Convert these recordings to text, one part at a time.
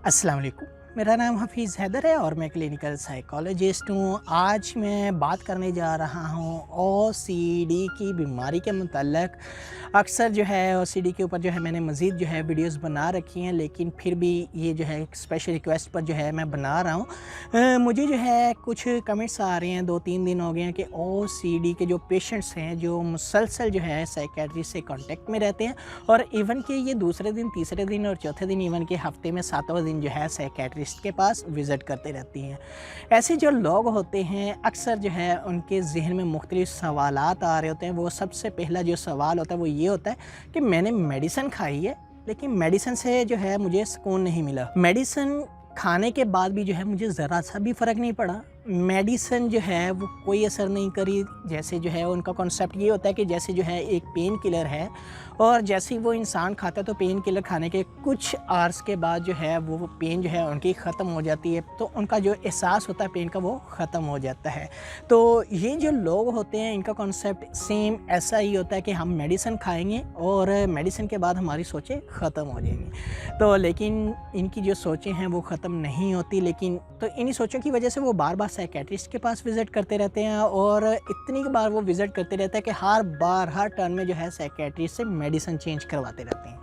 अस्सलाम वालेकुम। मेरा नाम हफीज़ हैदर है और मैं क्लिनिकल साइकोलॉजिस्ट हूँ। आज मैं बात करने जा रहा हूँ ओसीडी की बीमारी के मुतल्लक़। अक्सर जो है ओसीडी के ऊपर जो है मैंने मज़ीद जो है वीडियोस बना रखी हैं, लेकिन फिर भी ये जो है एक स्पेशल रिक्वेस्ट पर जो है मैं बना रहा हूँ। मुझे जो है कुछ कमेंट्स आ रहे हैं, 2-3 दिन हो गए हैं कि ओसीडी के जो पेशेंट्स हैं जो मुसलसल जो है साइकियाट्रिस्ट से कांटेक्ट में रहते हैं और इवन कि ये दूसरे दिन, तीसरे दिन और चौथे दिन, इवन कि हफ़्ते में 7वां दिन जो है साइकियाट्रिस्ट के पास विज़िट करते रहती हैं। ऐसे जो लोग होते हैं अक्सर जो है उनके ज़हन में मुख्तलिफ़ सवालात आ रहे होते हैं। वो सबसे पहला जो सवाल होता है वो ये होता है कि मैंने मेडिसिन खाई है, लेकिन मेडिसिन से जो है मुझे सुकून नहीं मिला। मेडिसिन खाने के बाद भी जो है मुझे ज़रा सा भी फ़र्क नहीं पड़ा। मेडिसिन जो है वो कोई असर नहीं करी। जैसे जो है उनका कॉन्सेप्ट ये होता है कि जैसे जो है एक पेन किलर है और जैसे ही वो इंसान खाता है तो पेन किलर खाने के कुछ आवर्स के बाद जो है वो पेन जो है उनकी ख़त्म हो जाती है, तो उनका जो एहसास होता है पेन का वो ख़त्म हो जाता है। तो ये जो लोग होते हैं इनका कॉन्सेप्ट सेम ऐसा ही होता है कि हम मेडिसिन खाएँगे और मेडिसिन के बाद हमारी सोचें ख़त्म हो जाएंगी। तो लेकिन इनकी जो सोचें हैं वो ख़त्म नहीं होती, लेकिन तो इन्हीं सोचों की वजह से वो बार बार साइकियाट्रिस्ट के पास विज़िट करते रहते हैं और इतनी बार वो विज़िट करते रहते हैं कि हर बार हर टर्न में जो है साइकियाट्रिस्ट से मेडिसिन चेंज करवाते रहते हैं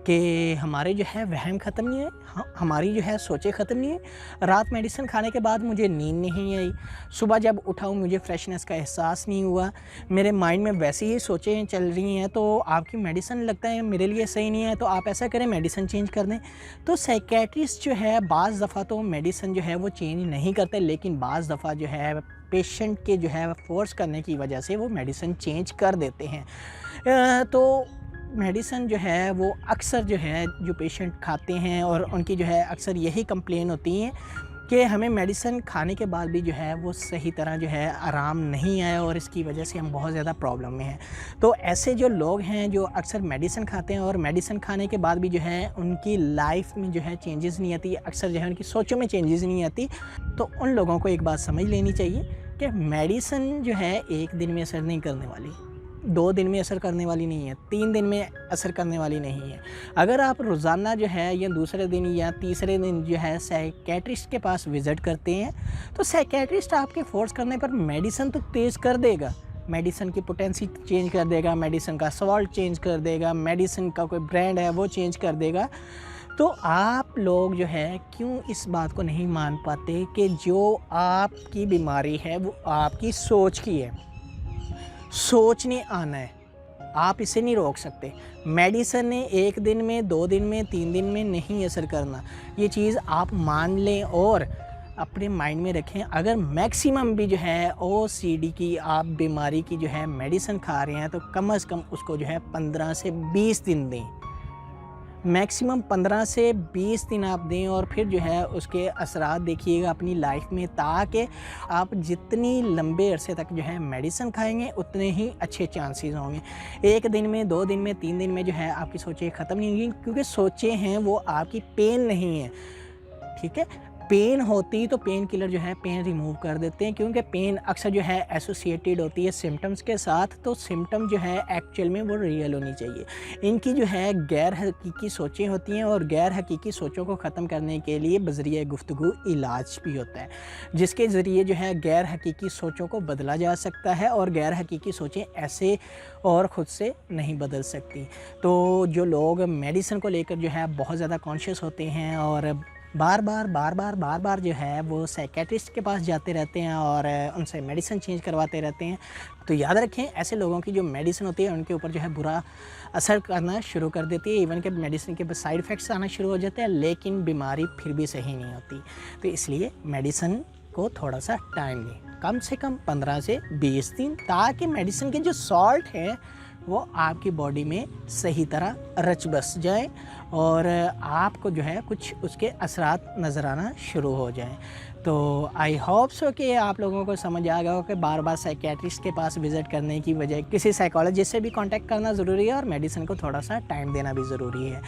कि हमारे जो है वहम ख़त्म नहीं है, हमारी जो है सोचें ख़त्म नहीं है। रात मेडिसिन खाने के बाद मुझे नींद नहीं आई, सुबह जब उठाऊँ मुझे फ्रेशनेस का एहसास नहीं हुआ, मेरे माइंड में वैसी ही सोचें चल रही हैं, तो आपकी मेडिसिन लगता है मेरे लिए सही नहीं है, तो आप ऐसा करें मेडिसिन चेंज कर दें। तो साइकियाट्रिस्ट जो है बाज़ दफ़ा तो मेडिसिन जो है वो चेंज नहीं करते, लेकिन बाज़ दफ़ा जो है पेशेंट के जो है फ़ोर्स करने की वजह से वो मेडिसिन चेंज कर देते हैं। तो मेडिसिन जो है वो अक्सर जो है जो पेशेंट खाते हैं और उनकी जो है अक्सर यही कंप्लेन होती है कि हमें मेडिसिन खाने के बाद भी जो है वो सही तरह जो है आराम नहीं आया और इसकी वजह से हम बहुत ज़्यादा प्रॉब्लम में हैं। तो ऐसे जो लोग हैं जो अक्सर मेडिसिन खाते हैं और मेडिसिन खाने के बाद भी जो है उनकी लाइफ में जो है चेंजेस नहीं आती, अक्सर जो है उनकी सोचों में चेंजेस नहीं आती, तो उन लोगों को एक बात समझ लेनी चाहिए कि मेडिसिन जो है एक दिन में असर नहीं करने वाली, 2 दिन में असर करने वाली नहीं है, 3 दिन में असर करने वाली नहीं है। अगर आप रोज़ाना जो है या दूसरे दिन या तीसरे दिन जो है साइकियाट्रिस्ट के पास विज़िट करते हैं, तो साइकियाट्रिस्ट आपके फ़ोर्स करने पर मेडिसिन तो तेज़ कर देगा, मेडिसिन की पोटेंसी चेंज कर देगा, मेडिसिन का सॉल्ट चेंज कर देगा, मेडिसिन का कोई ब्रांड है वो चेंज कर देगा। तो आप लोग जो है क्यों इस बात को नहीं मान पाते कि जो आपकी बीमारी है वो आपकी सोच की है, सोच ने आना है, आप इसे नहीं रोक सकते। मेडिसिन ने 1 दिन में, 2 दिन में, 3 दिन में नहीं असर करना, ये चीज़ आप मान लें और अपने माइंड में रखें। अगर मैक्सिमम भी जो है ओसीडी की आप बीमारी की जो है मेडिसिन खा रहे हैं तो कम से कम उसको जो है 15 से 20 दिन दें, मैक्सिमम 15 से 20 दिन आप दें और फिर जो है उसके असरात देखिएगा अपनी लाइफ में, ताकि आप जितनी लंबे अरसे तक जो है मेडिसिन खाएंगे उतने ही अच्छे चांसेस होंगे। 1 दिन में, 2 दिन में, 3 दिन में जो है आपकी सोचें ख़त्म नहीं होंगी, क्योंकि सोचें हैं वो आपकी पेन नहीं है, ठीक है। पेन होती तो पेन किलर जो है पेन रिमूव कर देते हैं, क्योंकि पेन अक्सर जो है एसोसिएटेड होती है सिम्टम्स के साथ, तो सिम्टम जो है एक्चुअल में वो रियल होनी चाहिए। इनकी जो है गैर हकीकी सोचें होती हैं और गैर हकीकी सोचों को ख़त्म करने के लिए बज़रिए गुफ्तगू इलाज भी होता है, जिसके ज़रिए जो है गैर हकीकी सोचों को बदला जा सकता है और गैर हकीकी सोचें ऐसे और ख़ुद से नहीं बदल सकती। तो जो लोग मेडिसिन को लेकर जो है बहुत ज़्यादा कॉन्शियस होते हैं और बार बार जो है वो साइकियाट्रिस्ट के पास जाते रहते हैं और उनसे मेडिसिन चेंज करवाते रहते हैं, तो याद रखें ऐसे लोगों की जो मेडिसिन होती है उनके ऊपर जो है बुरा असर करना शुरू कर देती है। इवन के मेडिसिन के साइड इफ़ेक्ट्स आना शुरू हो जाते हैं, लेकिन बीमारी फिर भी सही नहीं होती। तो इसलिए मेडिसिन को थोड़ा सा टाइम दें, कम से कम 15 से 20 दिन, ताकि मेडिसिन के जो सॉल्ट है वो आपकी बॉडी में सही तरह रच बस जाए और आपको जो है कुछ उसके असरात नज़र आना शुरू हो जाएं। तो आई होप सो कि आप लोगों को समझ आ गया हो कि बार बार साइकियाट्रिस्ट के पास विज़िट करने की बजाय किसी साइकोलॉजिस्ट से भी कांटेक्ट करना ज़रूरी है और मेडिसिन को थोड़ा सा टाइम देना भी ज़रूरी है।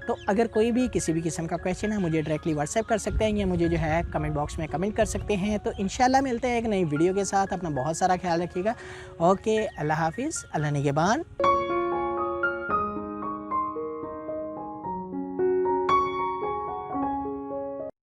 तो अगर कोई भी किसी भी किस्म का क्वेश्चन है मुझे डायरेक्टली व्हाट्सएप कर सकते हैं या मुझे जो है कमेंट बॉक्स में कमेंट कर सकते हैं। तो इंशाल्लाह मिलते हैं एक नई वीडियो के साथ। अपना बहुत सारा ख्याल रखिएगा। ओके, अल्लाह हाफिज़, अल्लाह निगहबान।